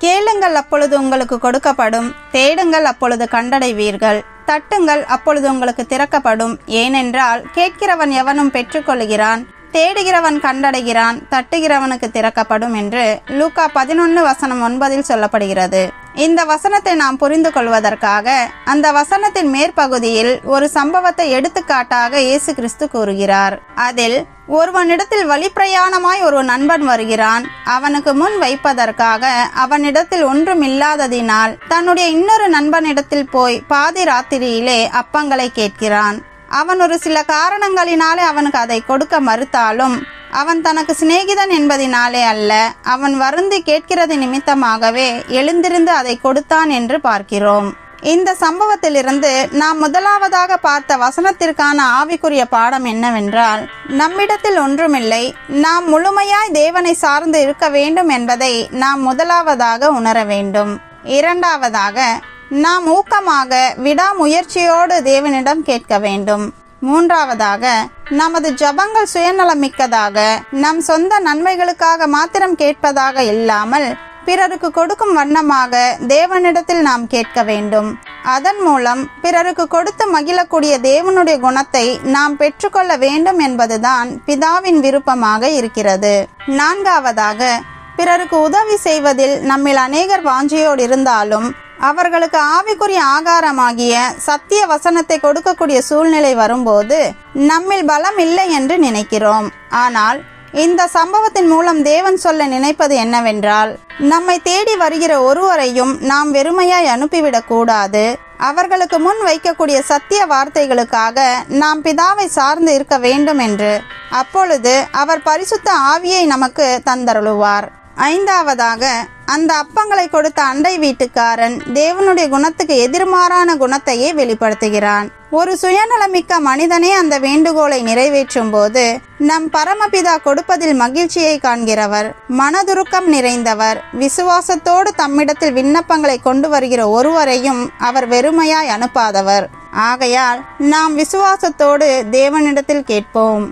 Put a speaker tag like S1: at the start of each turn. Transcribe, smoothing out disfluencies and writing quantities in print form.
S1: கேளுங்கள், அப்பொழுது உங்களுக்கு கொடுக்கப்படும். தேடுங்கள், அப்பொழுது கண்டடைவீர்கள். தட்டுங்கள், அப்பொழுது உங்களுக்கு திறக்கப்படும். ஏனென்றால் கேட்கிறவன் எவனும் பெற்றுக்கொள்கிறான், தேடுகிறவன் கண்டடைகிறான், தட்டுகிறவனுக்கு திறக்கப்படும் என்று லூக்கா 11:9 சொல்லப்படுகிறது. இந்த வசனத்தை நாம் புரிந்து கொள்வதற்காக அந்த வசனத்தின் மேற்பகுதியில் ஒரு சம்பவத்தை எடுத்துக்காட்டாக இயேசு கிறிஸ்து கூறுகிறார். அதில் ஒருவனிடத்தில் வழிப்பிரயாணமாய் ஒரு நண்பன் வருகிறான். அவனுக்கு முன் வைப்பதற்காக அவனிடத்தில் ஒன்றும் இல்லாததினால் தன்னுடைய இன்னொரு நண்பனிடத்தில் போய் பாதி ராத்திரியிலே அப்பங்களை கேட்கிறான். அவன் ஒரு சில காரணங்களினாலே அவனுக்கு அதை கொடுக்க மறுத்தாலும் அவன் தனக்கு சிநேகிதன் என்பதினாலே அல்ல, அவன் வருந்தி கேட்கிறது நிமித்தமாகவே எழுந்திருந்து அதை கொடுத்தான் என்று பார்க்கிறோம். இந்த சம்பவத்திலிருந்து நாம் முதலாவதாக பார்த்த வசனத்திற்கான ஆவிக்குரிய பாடம் என்னவென்றால், நம்மிடத்தில் ஒன்றுமில்லை, நாம் முழுமையாய் தேவனை சார்ந்து இருக்க வேண்டும் என்பதை நாம் முதலாவதாக உணர வேண்டும். இரண்டாவதாக, நாம் ஊக்கமாக விடாமுயற்சியோடு தேவனிடம் கேட்க வேண்டும். மூன்றாவதாக, நமது ஜபங்கள் சுயநலமிக்கதாக நம் சொந்த நன்மைகளுக்காக மாத்திரம் கேட்பதாக இல்லாமல் பிறருக்கு கொடுக்கும் வண்ணமாக தேவனிடத்தில் நாம் கேட்க வேண்டும். அதன் மூலம் பிறருக்கு கொடுத்து மகிழக்கூடிய தேவனுடைய குணத்தை நாம் பெற்றுக்கொள்ள வேண்டும் என்பதுதான் பிதாவின் விருப்பமாக இருக்கிறது. நான்காவதாக, பிறருக்கு உதவி செய்வதில் நம்மில் அநேகர் வாஞ்சியோடு இருந்தாலும் அவர்களுக்கு ஆவிக்குரிய ஆகாரமாகிய சத்திய வசனத்தை கொடுக்கக்கூடிய சூழ்நிலை வரும்போது நம்மில் பலம் இல்லை என்று நினைக்கிறோம். ஆனால் இந்த சம்பவத்தின் மூலம் தேவன் சொல்ல நினைப்பது என்னவென்றால், நம்மை தேடி வருகிற ஒருவரையும் நாம் வெறுமையாய் அனுப்பிவிடக் கூடாது. அவர்களுக்கு முன் வைக்கக்கூடிய சத்திய வார்த்தைகளுக்காக நாம் பிதாவை சார்ந்து இருக்க வேண்டும் என்று. அப்பொழுது அவர் பரிசுத்த ஆவியை நமக்கு தந்தருளுவார். ஐந்தாவதாக, அந்த அப்பங்களை கொடுத்த அண்டை வீட்டுக்காரன் தேவனுடைய குணத்துக்கு எதிர்மாறான குணத்தையே வெளிப்படுத்துகிறான். ஒரு சுயநலமிக்க மனிதனே அந்த வேண்டுகோளை நிறைவேற்றும் போது நம் பரமபிதா கொடுப்பதில் மகிழ்ச்சியை காண்கிறவர், மனதுருக்கம் நிறைந்தவர், விசுவாசத்தோடு தம்மிடத்தில் விண்ணப்பங்களை கொண்டு வருகிற ஒருவரையும் அவர் வெறுமையாய் அனுப்பாதவர். ஆகையால் நாம் விசுவாசத்தோடு தேவனிடத்தில் கேட்போம்.